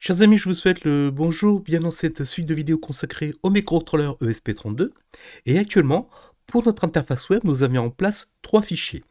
Chers amis, je vous souhaite le bonjour, bien dans cette suite de vidéos consacrée au microcontrôleur ESP32. Et actuellement, pour notre interface web, nous avons en place trois fichiers.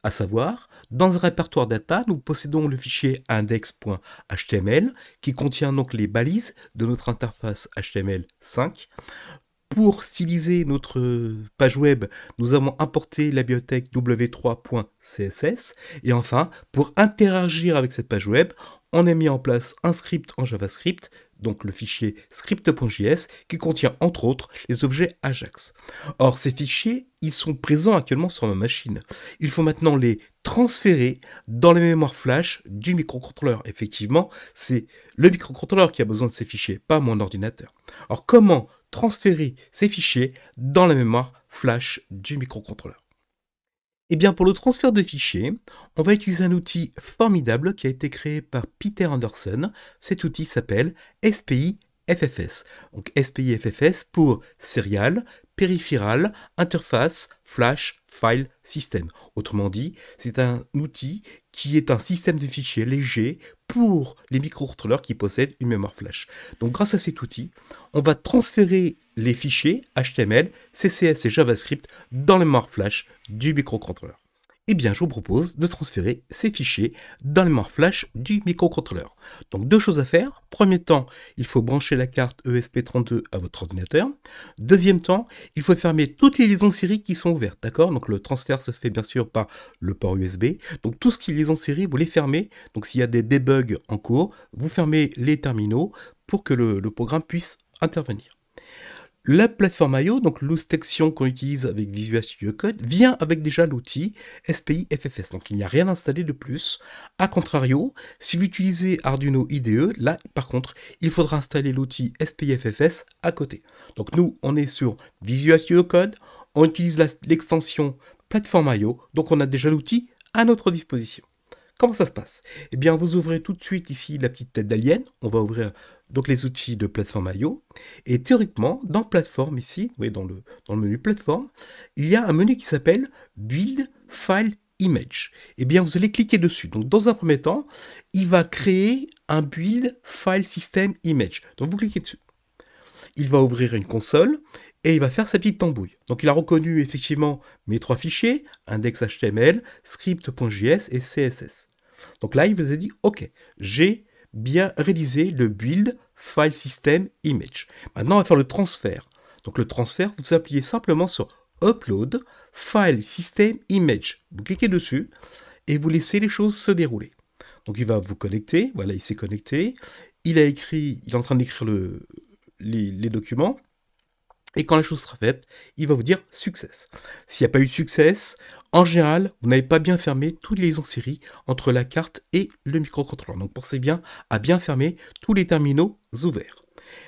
À savoir, dans un répertoire data, nous possédons le fichier index.html qui contient donc les balises de notre interface HTML5. Pour styliser notre page web, nous avons importé la bibliothèque w3.css. Et enfin, pour interagir avec cette page web, on a mis en place un script en JavaScript, donc le fichier script.js, qui contient entre autres les objets Ajax. Or, ces fichiers, ils sont présents actuellement sur ma machine. Il faut maintenant les transférer dans la mémoire flash du microcontrôleur. Effectivement, c'est le microcontrôleur qui a besoin de ces fichiers, pas mon ordinateur. Alors, comment transférer ces fichiers dans la mémoire flash du microcontrôleur? Eh bien, pour le transfert de fichiers, on va utiliser un outil formidable qui a été créé par Peter Anderson. Cet outil s'appelle SPI FFS. Donc SPI FFS pour Serial, Peripheral, Interface, Flash, File, System. Autrement dit, c'est un outil qui est un système de fichiers léger pour les microcontrôleurs qui possèdent une mémoire flash. Donc grâce à cet outil, on va transférer les fichiers HTML, CSS et JavaScript dans la mémoire flash du microcontrôleur. Eh bien, je vous propose de transférer ces fichiers dans la mémoire flash du microcontrôleur. Donc, deux choses à faire. Premier temps, il faut brancher la carte ESP32 à votre ordinateur. Deuxième temps, il faut fermer toutes les liaisons série qui sont ouvertes, d'accord? Donc, le transfert se fait bien sûr par le port USB. Donc, tout ce qui est liaison série, vous les fermez. Donc, s'il y a des debugs en cours, vous fermez les terminaux pour que le programme puisse intervenir. La plateforme I/O, donc l'extension qu'on utilise avec Visual Studio Code, vient avec déjà l'outil SPI FFS. Donc il n'y a rien installé de plus. A contrario, si vous utilisez Arduino IDE, là par contre, il faudra installer l'outil SPI FFS à côté. Donc nous, on est sur Visual Studio Code, on utilise l'extension plateforme I/O, donc on a déjà l'outil à notre disposition. Comment ça se passe? Eh bien, vous ouvrez tout de suite ici la petite tête d'alien. On va ouvrir donc les outils de plateforme I/O. Et théoriquement, dans plateforme ici, vous voyez dans le menu plateforme, il y a un menu qui s'appelle Build File Image. Eh bien, vous allez cliquer dessus. Donc, dans un premier temps, il va créer un Build File System Image. Donc, vous cliquez dessus. Il va ouvrir une console et il va faire sa petite tambouille. Donc il a reconnu effectivement mes trois fichiers, index.html, script.js et CSS. Donc là, il vous a dit, ok, j'ai bien réalisé le build file system image. Maintenant, on va faire le transfert. Donc le transfert, vous appuyez simplement sur upload file system image. Vous cliquez dessus et vous laissez les choses se dérouler. Donc il va vous connecter, voilà, il s'est connecté. Il est en train d'écrire les documents. Et quand la chose sera faite, il va vous dire success. S'il n'y a pas eu de success, en général, vous n'avez pas bien fermé toutes les liaisons série entre la carte et le microcontrôleur. Donc pensez bien à bien fermer tous les terminaux ouverts.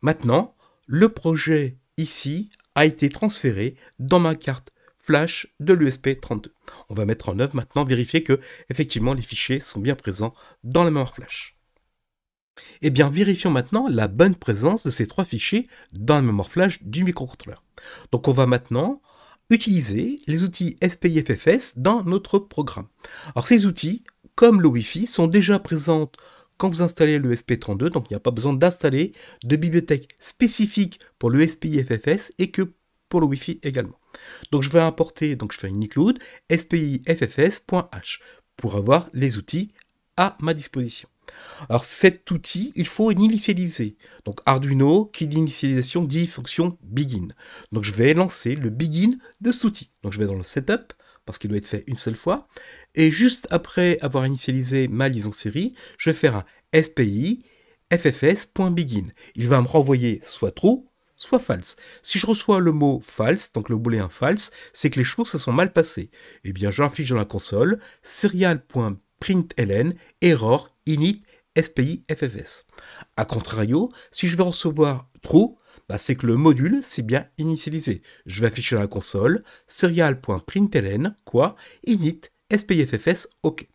Maintenant, le projet ici a été transféré dans ma carte flash de l'ESP32. On va mettre en œuvre maintenant, vérifier que effectivement les fichiers sont bien présents dans la mémoire flash. Eh bien, vérifions maintenant la bonne présence de ces trois fichiers dans la mémoire flash du microcontrôleur. Donc, on va maintenant utiliser les outils SPI FFS dans notre programme. Alors, ces outils, comme le Wi-Fi, sont déjà présents quand vous installez le SP32, donc il n'y a pas besoin d'installer de bibliothèque spécifique pour le SPI FFS et que pour le Wi-Fi également. Donc, je vais importer, donc je fais une include spiffs.h pour avoir les outils à ma disposition. Alors cet outil, il faut l'initialiser. Donc Arduino, qui dit initialisation, dit fonction begin. Donc je vais lancer le begin de cet outil. Donc je vais dans le setup, parce qu'il doit être fait une seule fois. Et juste après avoir initialisé ma liaison série, je vais faire un SPI FFS.begin. Il va me renvoyer soit true, soit false. Si je reçois le mot false, donc le booléen false, c'est que les choses se sont mal passées. Eh bien j'affiche dans la console serial.println error init SPI FFS. A contrario, si je vais recevoir true, c'est que le module s'est bien initialisé. Je vais afficher dans la console serial.println quoi init SPI FFS OK.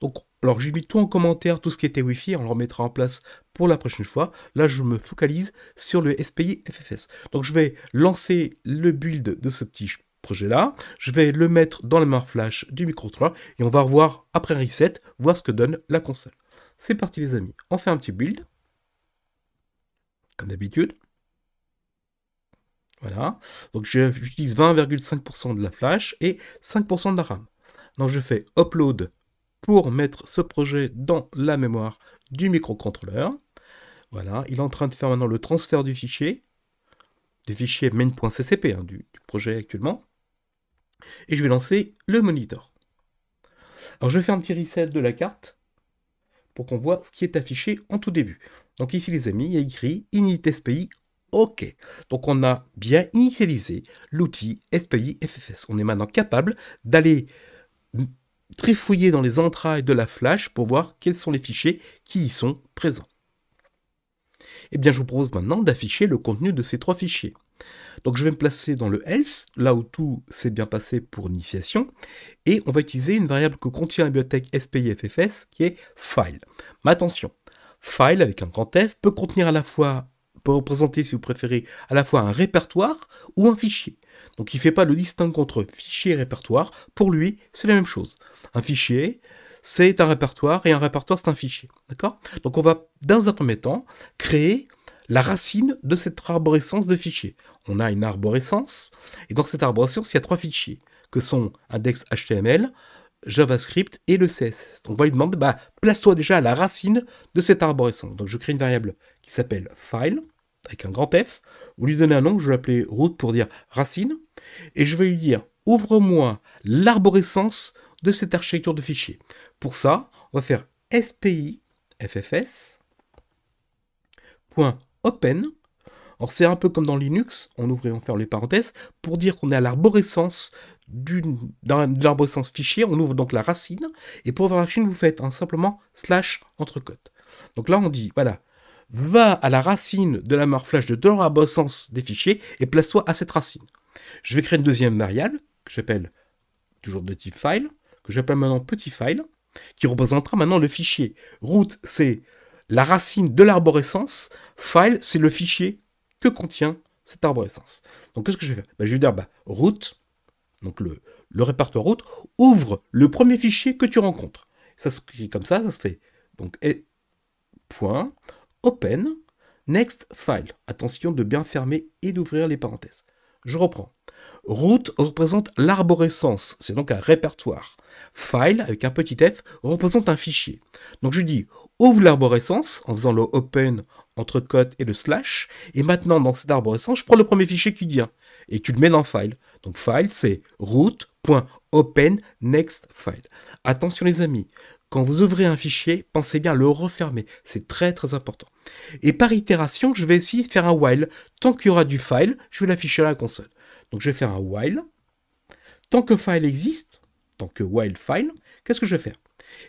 Donc, alors j'ai mis tout en commentaire, tout ce qui était Wi-Fi, on le remettra en place pour la prochaine fois. Là, je me focalise sur le SPI FFS. Donc, je vais lancer le build de ce petit projet-là. Je vais le mettre dans la mémoire flash du microcontrôleur et on va revoir après reset, voir ce que donne la console. C'est parti les amis, on fait un petit build. comme d'habitude. Voilà. Donc j'utilise 20,5% de la flash et 5% de la RAM. Donc je fais upload pour mettre ce projet dans la mémoire du microcontrôleur. Voilà, il est en train de faire maintenant le transfert du fichier main.ccp du projet actuellement. Et je vais lancer le monitor. Alors je vais faire un petit reset de la carte pour qu'on voit ce qui est affiché en tout début. Donc ici les amis, il y a écrit init SPI OK. Donc on a bien initialisé l'outil SPI FFS. On est maintenant capable d'aller trifouiller dans les entrailles de la flash pour voir quels sont les fichiers qui y sont présents. Eh bien je vous propose maintenant d'afficher le contenu de ces 3 fichiers. Donc je vais me placer dans le else, là où tout s'est bien passé pour l'initiation, et on va utiliser une variable que contient la bibliothèque SPI FFS qui est file. Mais attention, file avec un grand F peut contenir à la fois, peut représenter si vous préférez, à la fois un répertoire ou un fichier. Donc il ne fait pas le distinguo entre fichier et répertoire, pour lui c'est la même chose. Un fichier c'est un répertoire et un répertoire c'est un fichier. D'accord? Donc on va dans un premier temps créer la racine de cette arborescence de fichiers. On a une arborescence, et dans cette arborescence, il y a 3 fichiers, que sont index HTML, JavaScript et le CSS. Donc on va lui demander, place-toi déjà à la racine de cette arborescence. Donc je crée une variable qui s'appelle file, avec un grand F, vous lui donnez un nom, je vais l'appeler root pour dire racine, et je vais lui dire, ouvre-moi l'arborescence de cette architecture de fichiers. Pour ça, on va faire SPI FFS, .open. Alors c'est un peu comme dans Linux, on ouvre et on ferme les parenthèses, pour dire qu'on est à l'arborescence de l'arborescence fichier, on ouvre donc la racine, et pour ouvrir la racine, vous faites simplement / entrecôte. Donc là on dit, voilà, va à la racine de la mémoire flash de l'arborescence des fichiers, et place-toi à cette racine. Je vais créer une deuxième variable, que j'appelle toujours de type file, que j'appelle maintenant petit file, qui représentera maintenant le fichier. Root, c'est la racine de l'arborescence, file, c'est le fichier que contient cette arborescence. Donc qu'est-ce que je vais faire? Je vais dire root, donc le répertoire root, ouvre le premier fichier que tu rencontres. Ça se crée comme ça se fait. Donc point open next file. Attention de bien fermer et d'ouvrir les parenthèses. Je reprends. Root représente l'arborescence, c'est donc un répertoire. File, avec un petit f, représente un fichier. Donc je dis, ouvre l'arborescence, en faisant le open entre cote et le slash, et maintenant dans cette arborescence, je prends le premier fichier qui vient, et tu le mets dans file. Donc file, c'est root.open next file. Attention les amis, quand vous ouvrez un fichier, pensez bien à le refermer, c'est très très important. Et par itération, je vais essayer de faire un while. Tant qu'il y aura du file, je vais l'afficher à la console. Donc je vais faire un while. Tant que file existe, tant que while file, qu'est-ce que je vais faire?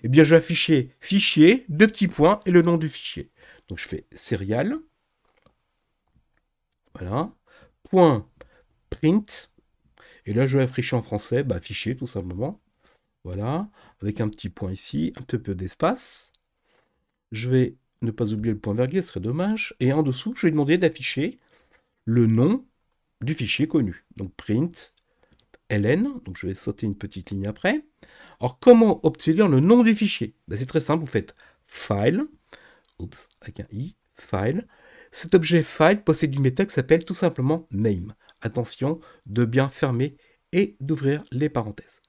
Eh bien je vais afficher fichier, 2 petits points et le nom du fichier. Donc je fais serial. Voilà. Point print. Et là je vais afficher en français, fichier tout simplement. Voilà. Avec un petit point ici, un peu d'espace. Je vais ne pas oublier le point virgule, ce serait dommage. Et en dessous, je vais demander d'afficher le nom du fichier connu. Donc print ln, donc je vais sauter une petite ligne après. Alors comment obtenir le nom du fichier? C'est très simple, vous faites file, avec un i, file. Cet objet file possède une méthode qui s'appelle tout simplement name. Attention de bien fermer et d'ouvrir les parenthèses.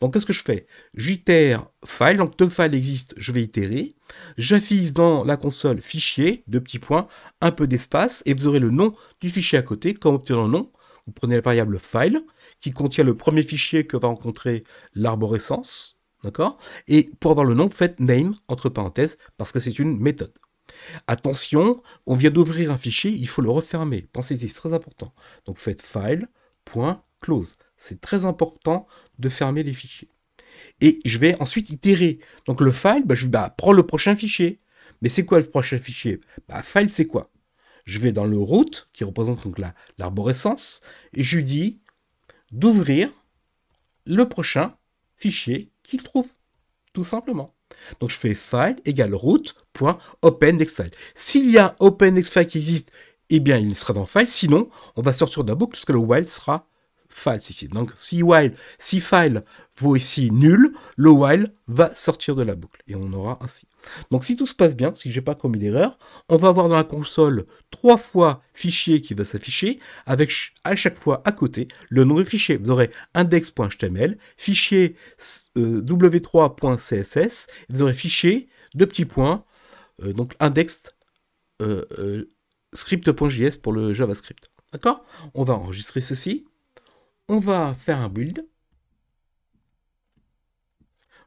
Donc qu'est-ce que je fais? J'itère file, donc deux files existent, je vais itérer. J'affiche dans la console fichier, 2 petits points, un peu d'espace, et vous aurez le nom du fichier à côté. Comment obtenir le nom? Vous prenez la variable file, qui contient le premier fichier que va rencontrer l'arborescence, d'accord? Et pour avoir le nom, vous faites name, entre parenthèses, parce que c'est une méthode. Attention, on vient d'ouvrir un fichier, il faut le refermer. Pensez-y, c'est très important. Donc vous faites file.close. C'est très important de fermer les fichiers. Et je vais ensuite itérer. Donc le file, je vais prendre le prochain fichier. Mais c'est quoi le prochain fichier? File, c'est quoi? Je vais dans le root, qui représente donc l'arborescence, et je lui dis d'ouvrir le prochain fichier qu'il trouve. Tout simplement. Donc je fais file égale root.open.nextfile. S'il y a open.nextfile qui existe, eh bien il sera dans file. Sinon, on va sortir de la boucle puisque le while sera false ici. Donc si file vaut ici nul, le while va sortir de la boucle et on aura ainsi. Donc si tout se passe bien, si j'ai pas commis d'erreur, on va avoir dans la console 3 fois fichier qui va s'afficher avec à chaque fois à côté le nom du fichier. Vous aurez index.html, fichier w3.css, vous aurez fichier de petits points, donc index script.js pour le JavaScript. D'accord? On va enregistrer ceci. On va faire un build.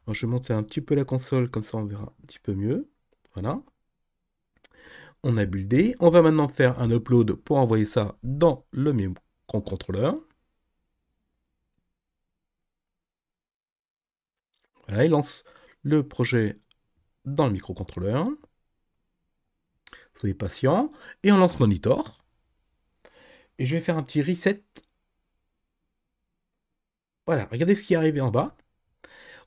Alors, je vais monter un petit peu la console, comme ça on verra un petit peu mieux. Voilà. On a buildé. On va maintenant faire un upload pour envoyer ça dans le microcontrôleur. Voilà, il lance le projet dans le microcontrôleur. Soyez patient. Et on lance monitor. Et je vais faire un petit reset. Voilà, regardez ce qui est arrivé en bas.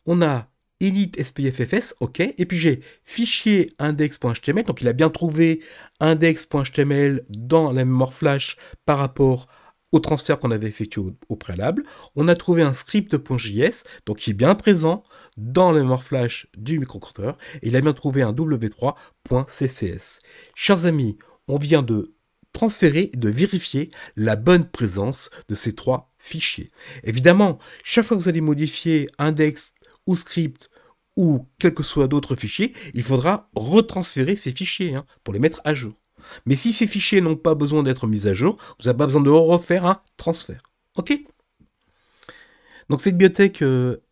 On a init SPFFS, ok. Et puis j'ai fichier index.html. Donc il a bien trouvé index.html dans la mémoire flash par rapport au transfert qu'on avait effectué au préalable. On a trouvé un script.js, donc qui est bien présent dans la mémoire flash du microcontrôleur. Et il a bien trouvé un w3.ccs. Chers amis, on vient de transférer et de vérifier la bonne présence de ces 3 fichiers. Évidemment, chaque fois que vous allez modifier index ou script ou quel que soit d'autres fichiers, il faudra retransférer ces fichiers pour les mettre à jour. Mais si ces fichiers n'ont pas besoin d'être mis à jour, vous n'avez pas besoin de refaire un transfert. Ok ? Donc cette bibliothèque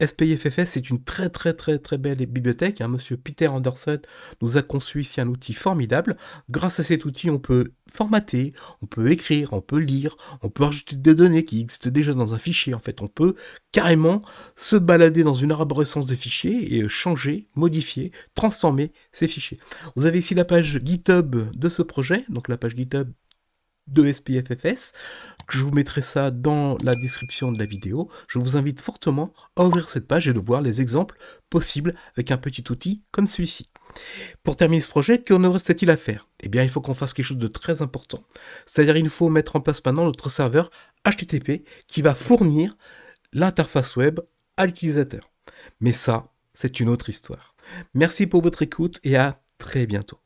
SPIFFS, c'est une très belle bibliothèque. Monsieur Peter Anderson nous a conçu ici un outil formidable. Grâce à cet outil, on peut formater, on peut écrire, on peut lire, on peut rajouter des données qui existent déjà dans un fichier. En fait, on peut carrément se balader dans une arborescence de fichiers et changer, modifier, transformer ces fichiers. Vous avez ici la page GitHub de ce projet, donc la page GitHub de SPIFFS. Je vous mettrai ça dans la description de la vidéo. Je vous invite fortement à ouvrir cette page et de voir les exemples possibles avec un petit outil comme celui-ci. Pour terminer ce projet, que nous reste-t-il à faire? Eh bien, il faut qu'on fasse quelque chose de très important. C'est-à-dire, il faut mettre en place maintenant notre serveur HTTP qui va fournir l'interface web à l'utilisateur. Mais ça, c'est une autre histoire. Merci pour votre écoute et à très bientôt.